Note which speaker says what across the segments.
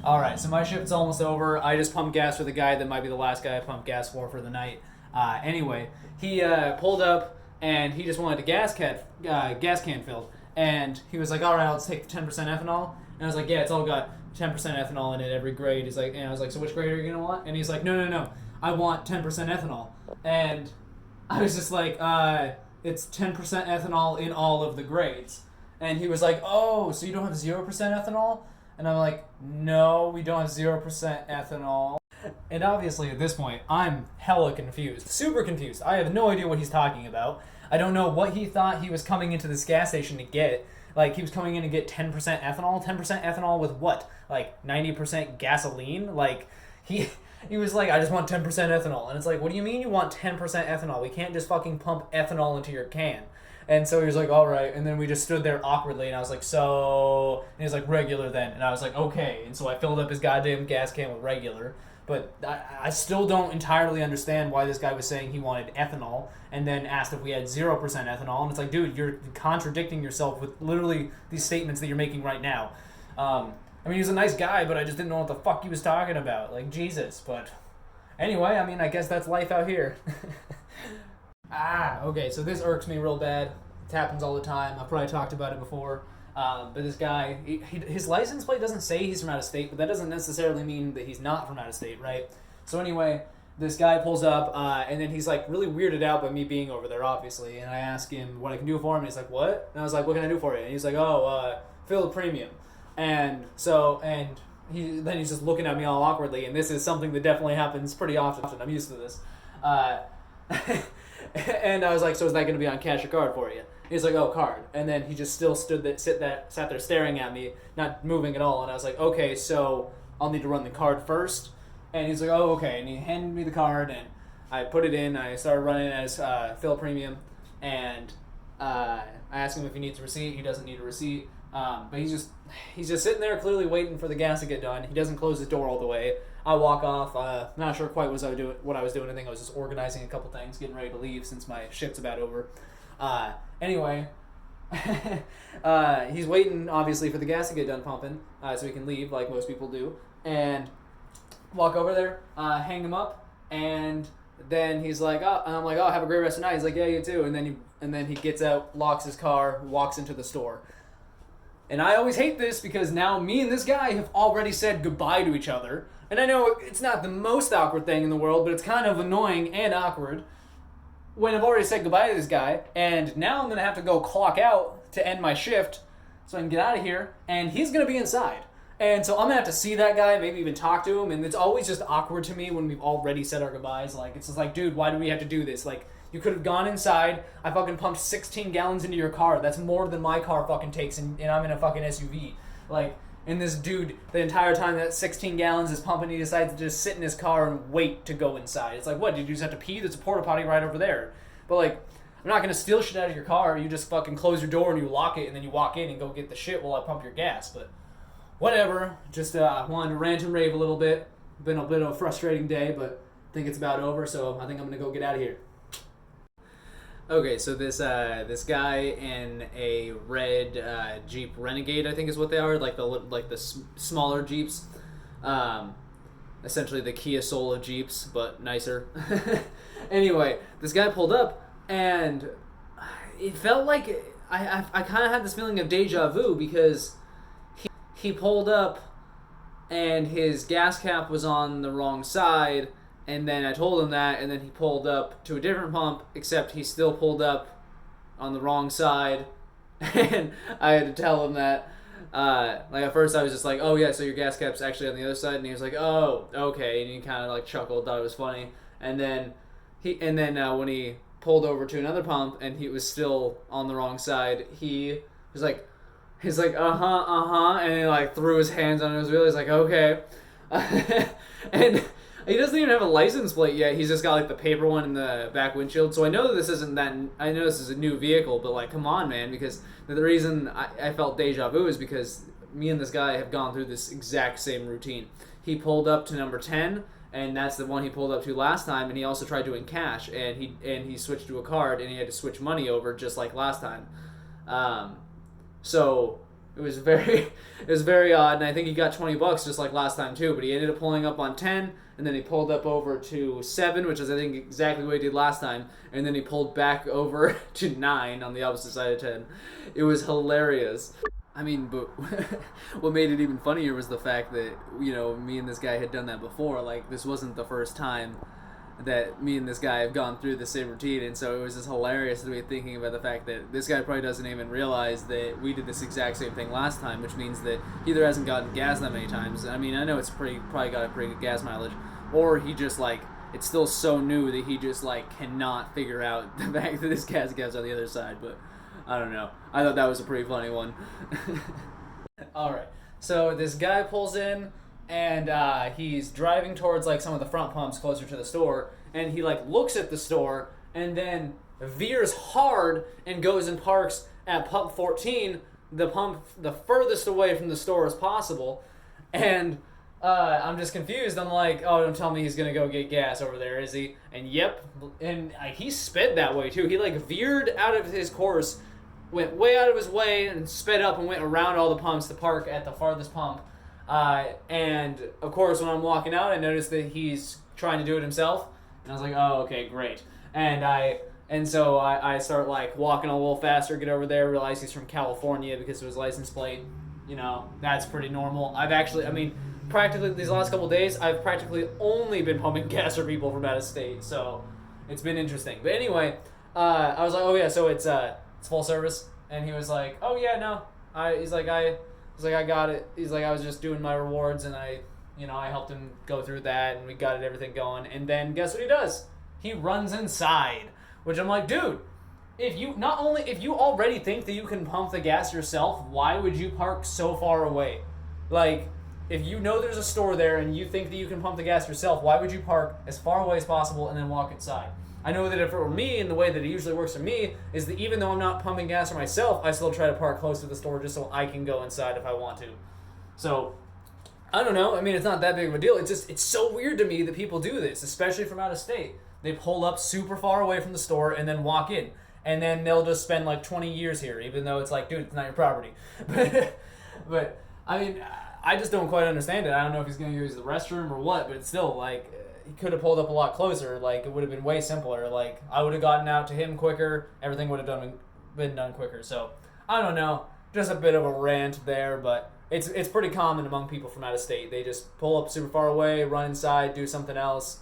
Speaker 1: All right, so my shift's almost over. I just pumped gas for the guy that might be the last guy I pumped gas for the night. Anyway, he pulled up and he just wanted a gas can filled, and he was like, "All right, I'll take 10% ethanol." And I was like, "Yeah, it's all got 10% ethanol in it, every grade." He's like, and I was like, "So which grade are you gonna want?" And he's like, "No, I want 10% ethanol." And I was just like, "It's 10% ethanol in all of the grades." And he was like, "Oh, so you don't have 0% ethanol?" And I'm like, "No, we don't have 0% ethanol." And obviously at this point, I'm hella confused. Super confused. I have no idea what he's talking about. I don't know what he thought he was coming into this gas station to get. Like, he was coming in to get 10% ethanol? 10% ethanol with what? Like, 90% gasoline? Like, he was like, "I just want 10% ethanol." And it's like, what do you mean you want 10% ethanol? We can't just fucking pump ethanol into your can. And so he was like, "All right." And then we just stood there awkwardly, and I was like, "So..." And he was like, "Regular then." And I was like, "Okay." And so I filled up his goddamn gas can with regular. But I still don't entirely understand why this guy was saying he wanted ethanol and then asked if we had 0% ethanol. And it's like, dude, you're contradicting yourself with literally these statements that you're making right now. I mean, he's a nice guy, but I just didn't know what the fuck he was talking about. Like, Jesus. But anyway, I mean, I guess that's life out here. Okay, so this irks me real bad. It happens all the time. I've probably talked about it before. But this guy, his license plate doesn't say he's from out of state, but that doesn't necessarily mean that he's not from out of state, right? So anyway, this guy pulls up, and then he's like really weirded out by me being over there, obviously. And I ask him what I can do for him, and he's like, "What?" And I was like, "What can I do for you?" And he's like, "Oh, fill the premium." And he's just looking at me all awkwardly, and this is something that definitely happens pretty often. I'm used to this. And I was like, "So is that going to be on cash or card for you?" He's like, "Oh, card." And then he just still sat there staring at me, not moving at all. And I was like, "Okay, so I'll need to run the card first." And he's like, "Oh, okay." And he handed me the card, and I put it in. I started running as fill premium, and I asked him if he needs a receipt. He doesn't need a receipt, but he's just sitting there, clearly waiting for the gas to get done. He doesn't close his door all the way. I walk off. Not sure quite what I was doing. I think I was just organizing a couple things, getting ready to leave since my shift's about over. Anyway, he's waiting, obviously, for the gas to get done pumping, so he can leave, like most people do. And walk over there, hang him up, and then he's like, "Oh," and I'm like, "Oh, have a great rest of the night." He's like, "Yeah, you too." And then he gets out, locks his car, walks into the store. And I always hate this because now me and this guy have already said goodbye to each other. And I know it's not the most awkward thing in the world, but it's kind of annoying and awkward when I've already said goodbye to this guy, and now I'm going to have to go clock out to end my shift so I can get out of here, and he's going to be inside. And so I'm going to have to see that guy, maybe even talk to him, and it's always just awkward to me when we've already said our goodbyes. Like, it's just like, dude, why do we have to do this? Like, you could have gone inside. I fucking pumped 16 gallons into your car. That's more than my car fucking takes, and I'm in a fucking SUV. Like, and this dude, the entire time that 16 gallons is pumping, he decides to just sit in his car and wait to go inside. It's like, what, did you just have to pee? There's a porta potty right over there. But, like, I'm not going to steal shit out of your car. You just fucking close your door and you lock it, and then you walk in and go get the shit while I pump your gas. But whatever. Just wanted to rant and rave a little bit. Been a bit of a frustrating day, but I think it's about over, so I think I'm going to go get out of here. Okay, so this guy in a red Jeep Renegade, I think is what they are, like the smaller Jeeps, essentially the Kia Soul of Jeeps, but nicer. Anyway, this guy pulled up, and it felt like I kind of had this feeling of deja vu because he pulled up, and his gas cap was on the wrong side. And then I told him that, and then he pulled up to a different pump, except he still pulled up on the wrong side. And I had to tell him that. Like, at first I was just like, "Oh yeah, so your gas cap's actually on the other side," and he was like, "Oh, okay," and he kind of like chuckled, thought it was funny. And then when he pulled over to another pump and he was still on the wrong side, he's like, and he like threw his hands on his wheel. He's like, "Okay," and he doesn't even have a license plate yet. He's just got like the paper one in the back windshield. So I know that this isn't that. I know this is a new vehicle, but like, come on, man. Because the reason I felt deja vu is because me and this guy have gone through this exact same routine. He pulled up to number 10, and that's the one he pulled up to last time. And he also tried doing cash, and he switched to a card, and he had to switch money over just like last time. So It was very, it was very odd, and I think he got $20 just like last time too. But he ended up pulling up on 10, and then he pulled up over to 7, which is I think exactly what he did last time, and then he pulled back over to 9 on the opposite side of 10. It was hilarious. I mean, but what made it even funnier was the fact that me and this guy had done that before. Like this wasn't the first time that me and this guy have gone through the same routine, and so it was just hilarious to be thinking about the fact that this guy probably doesn't even realize that we did this exact same thing last time, which means that he either hasn't gotten gas that many times. I mean, I know it's probably got a pretty good gas mileage, or he just like it's still so new that he just like cannot figure out the fact that this gas gap's on the other side. But I don't know. I thought that was a pretty funny one. All right, so this guy pulls in and he's driving towards like some of the front pumps closer to the store, and he like looks at the store and then veers hard and goes and parks at pump 14, the pump the furthest away from the store as possible. And I'm just confused. I'm like, oh, don't tell me he's gonna go get gas over there, is he? And yep, and he sped that way too. He like veered out of his course, went way out of his way, and sped up and went around all the pumps to park at the farthest pump. And of course, when I'm walking out, I noticed that he's trying to do it himself, and I was like, "Oh, okay, great." And so I start like walking a little faster, get over there, realize he's from California because of his license plate. That's pretty normal. Practically these last couple of days, I've practically only been pumping gas for people from out of state, so it's been interesting. But anyway, I was like, "Oh yeah, so it's full service," and he was like, "Oh yeah, no." He's like, I got it. He's like, I was just doing my rewards, and I helped him go through that, and we got everything going. And then guess what he does? He runs inside, which I'm like, dude, if you already think that you can pump the gas yourself, why would you park so far away? Like, if you know there's a store there and you think that you can pump the gas yourself, why would you park as far away as possible and then walk inside? I know that if it were me, and the way that it usually works for me is that even though I'm not pumping gas for myself, I still try to park close to the store just so I can go inside if I want to. So, I don't know. I mean, it's not that big of a deal. It's so weird to me that people do this, especially from out of state. They pull up super far away from the store and then walk in. And then they'll just spend like 20 years here, even though it's like, dude, it's not your property. But I mean, I just don't quite understand it. I don't know if he's going to use the restroom or what, but it's still like, he could have pulled up a lot closer. Like, it would have been way simpler. Like, I would have gotten out to him quicker. Everything would have been done quicker. So, I don't know. Just a bit of a rant there, but it's pretty common among people from out of state. They just pull up super far away, run inside, do something else,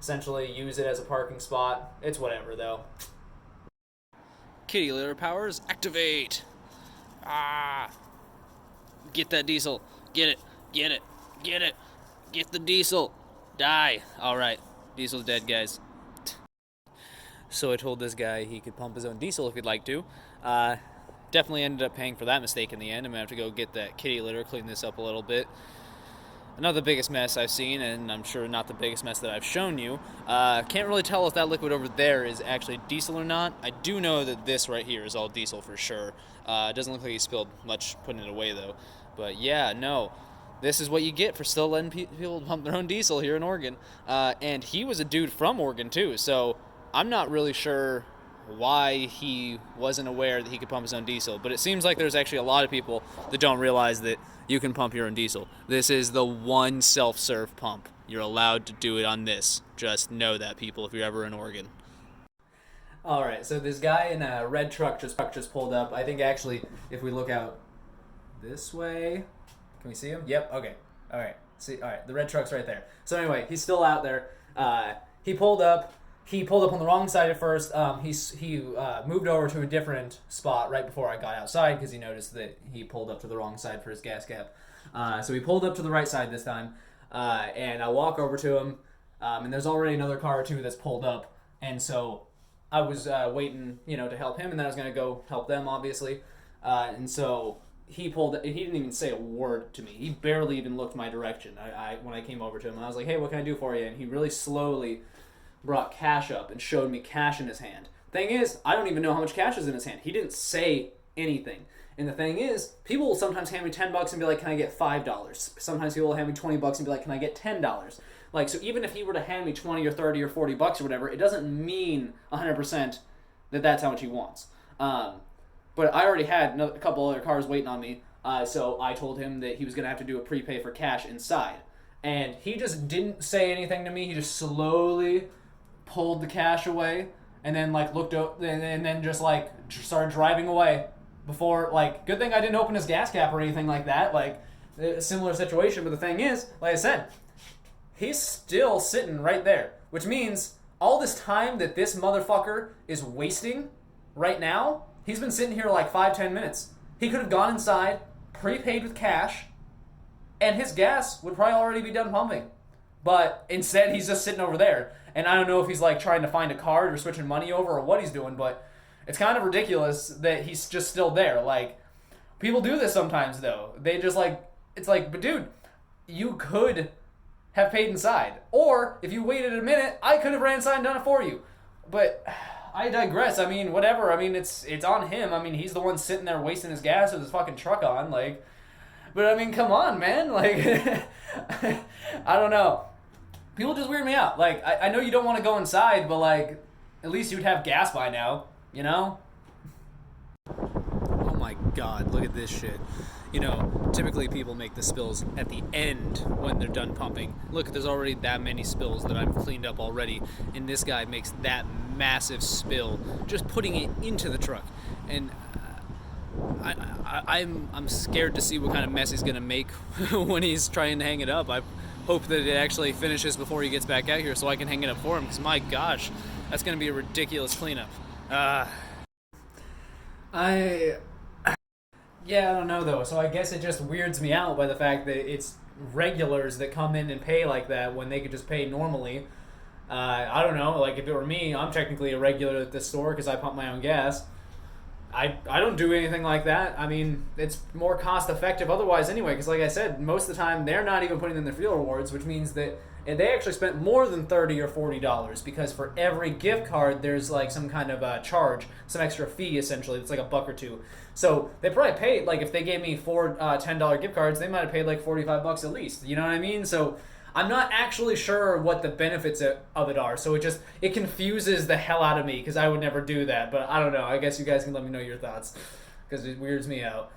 Speaker 1: essentially use it as a parking spot. It's whatever, though.
Speaker 2: Kitty litter powers activate. Get that diesel. Get it. Get the diesel. Die. Alright. Diesel's dead, guys. So I told this guy he could pump his own diesel if he'd like to. Definitely ended up paying for that mistake in the end. I'm going to have to go get that kitty litter, clean this up a little bit. Not the biggest mess I've seen, and I'm sure not the biggest mess that I've shown you. Can't really tell if that liquid over there is actually diesel or not. I do know that this right here is all diesel for sure. It doesn't look like he spilled much putting it away, though. But yeah, no. This is what you get for still letting people pump their own diesel here in Oregon. And he was a dude from Oregon, too, so I'm not really sure why he wasn't aware that he could pump his own diesel. But it seems like there's actually a lot of people that don't realize that you can pump your own diesel. This is the one self-serve pump. You're allowed to do it on this. Just know that, people, if you're ever in Oregon.
Speaker 1: All right, so this guy in a red truck just pulled up. I think, actually, if we look out this way... Can we see him? Yep. Okay. All right. See. All right. The red truck's right there. So anyway, he's still out there. He pulled up. He pulled up on the wrong side at first. He moved over to a different spot right before I got outside because he noticed that he pulled up to the wrong side for his gas cap. So he pulled up to the right side this time. And I walk over to him, and there's already another car or two that's pulled up. And so I was waiting, to help him, and then I was going to go help them, obviously. And so he didn't even say a word to me. He barely even looked my direction. When I came over to him, and I was like, "Hey, what can I do for you?" And he really slowly brought cash up and showed me cash in his hand. Thing is, I don't even know how much cash is in his hand. He didn't say anything. And the thing is, people will sometimes hand me $10 and be like, "Can I get $5?" Sometimes people will hand me $20 and be like, "Can I get $10?" Like, so even if he were to hand me 20 or 30 or $40 or whatever, it doesn't mean 100% that that's how much he wants. But I already had a couple other cars waiting on me, So I told him that he was going to have to do a prepay for cash inside. And he just didn't say anything to me. He just slowly pulled the cash away and then like looked up and then just like started driving away before, like, good thing I didn't open his gas cap or anything like that. Like, a similar situation. But the thing is, like I said, he's still sitting right there, which means all this time that this motherfucker is wasting right now, he's been sitting here like 5-10 minutes. He could have gone inside, prepaid with cash, and his gas would probably already be done pumping. But instead, he's just sitting over there. And I don't know if he's like trying to find a card or switching money over or what he's doing, but it's kind of ridiculous that he's just still there. Like, people do this sometimes, though. They just like, it's like, but dude, you could have paid inside. Or if you waited a minute, I could have ran inside and done it for you. But I digress. I mean, whatever. I mean, it's on him. I mean, he's the one sitting there wasting his gas with his fucking truck on. Like, but I mean, come on, man. Like, I don't know. People just weird me out. Like, I know you don't want to go inside, but like, at least you'd have gas by now, you know?
Speaker 2: Oh my god, look at this shit. You know, typically people make the spills at the end when they're done pumping. Look, there's already that many spills that I've cleaned up already, and this guy makes that massive spill just putting it into the truck. And I'm scared to see what kind of mess he's gonna make when he's trying to hang it up. I hope that it actually finishes before he gets back out here so I can hang it up for him, because my gosh, that's gonna be a ridiculous cleanup.
Speaker 1: Yeah, I don't know, though. So I guess it just weirds me out by the fact that it's regulars that come in and pay like that when they could just pay normally. I don't know. Like, if it were me, I'm technically a regular at this store because I pump my own gas. I don't do anything like that. I mean, it's more cost effective otherwise anyway, because like I said, most of the time they're not even putting in their fuel rewards, which means that they actually spent more than $30 or $40, because for every gift card there's like some kind of charge, some extra fee essentially. It's like $1 or $2. So they probably paid, like, if they gave me four $10 gift cards, they might have paid like $45 at least. You know what I mean? So I'm not actually sure what the benefits of it are, so it confuses the hell out of me, because I would never do that. But I don't know. I guess you guys can let me know your thoughts, because it weirds me out.